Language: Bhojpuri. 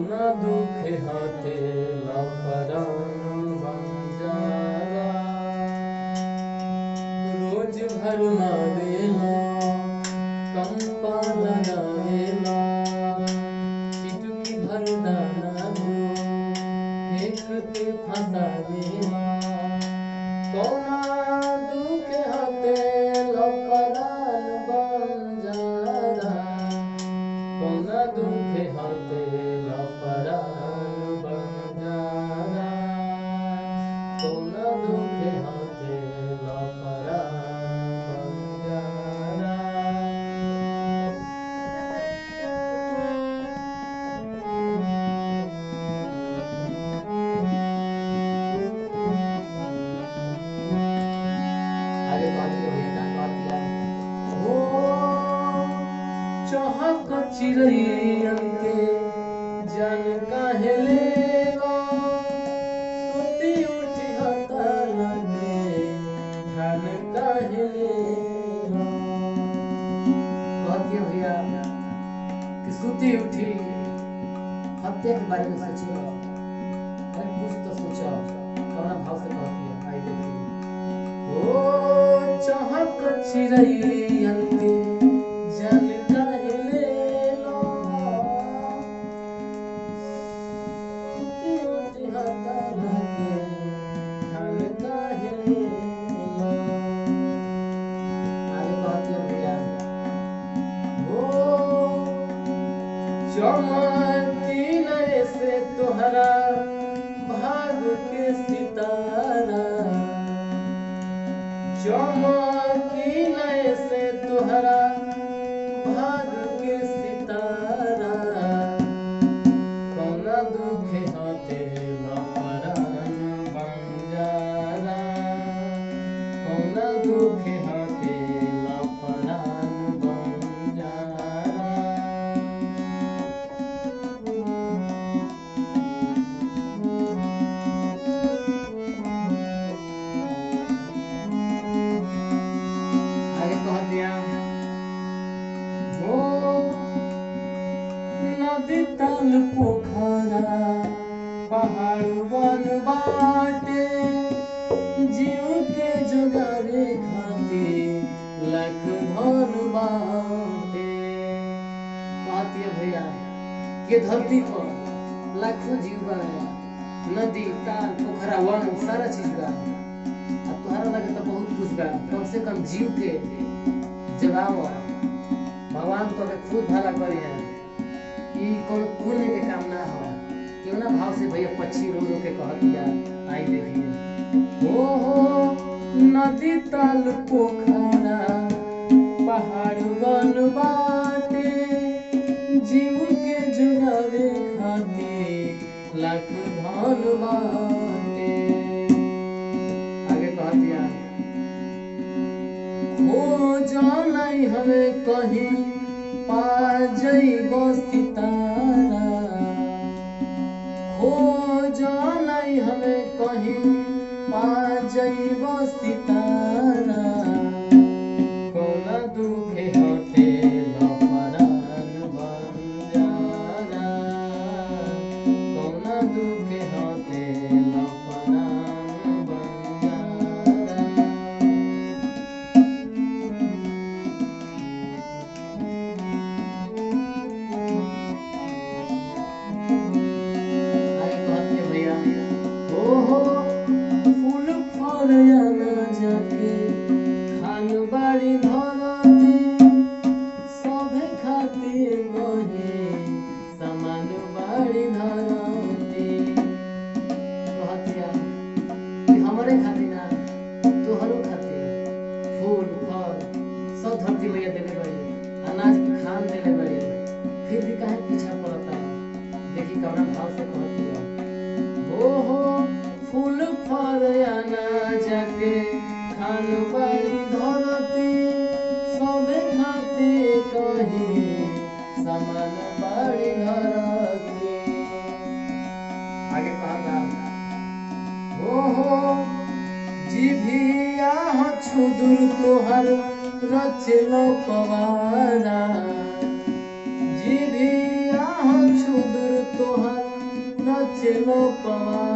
कौना दुख हाथे लपरान बंजारा रोज भर मारेला कंपा लगावेला चिटकी भर दाना दो एक के फंसावेला कौना दुख हाथे लपरान बंजारा कौना दुख हाथे लपरान बंजारा कौना दुख हाथे लपरान बंजारा। आगे बात हो गया हो चहक चिड़ैयन के जन काहे लेगा सुती उठी हता लगे धन काहे लेगा। कहती है भैया कि सुती उठी हत्या के बारे में सोचिए अरे कुछ तो सोचो कौना भाव से कहती है आई देखिए ओ चहक चिड़ैयन के जन काहे लेगा सुती उठी हता लगे धन काहे लेगा। आगे कहती है भैया ओ चमकी नए से तोहरा भाग के सितारा चमकी नए से तोहरा भाग के सितारा कौना दुख हाथे लपरान बंजारा कौना दुख हाथे लपरान बंजारा। आगे कह दिया हो नदी ताल पोखरा पहाड़ वन बाटे जीव के जुगारे खातिर लाख धन बाटे। कहती है भैया के धरती पर लाखों जीव बा नदी ताल पोखरा वन सारा चीज बा तुम्हारा लगे तो बहुत कुछ बा कम से कम जीव के जगाओ भगवान तो खुद भला करी है कि कौन पुण्य के काम ना हो क्यों ना भाव से भैया पक्षी रो रो के कह दिया आई देखिए हो नदी ताल पोखरा पहाड़ वन बाटे जीव के जुगावे खातिर लाख धन बाटे। आगे कह दिया हो जानाई हमें कहीं पा जइबो सितारा हो जानाई हमें कहीं पा जइबो सितारा कौना दुख हाथे लपरान बंजारा कौना दुख हाथे लपरान बंजारा। जाके खान बाड़ी धरती सभे खातिर गहे सामान बाड़ी धरती। कहतिया कि हमरे खातिर ना तोहरो खातिर फूल फल सब धरती मैया देले बड़ी अनाज के खान देले बड़ी फिर भी काहे पीछा पड़ता देखी कवना भाव से कहती है हो फूल फल अनाज के खान बाड़ी धरती सबे खातिर कहीं सामान बाड़ी धरती। आगे कहता हो जिभिया छुदुर तोहर रचलो पवारा जिभिया छुदुर तोहर लो पवा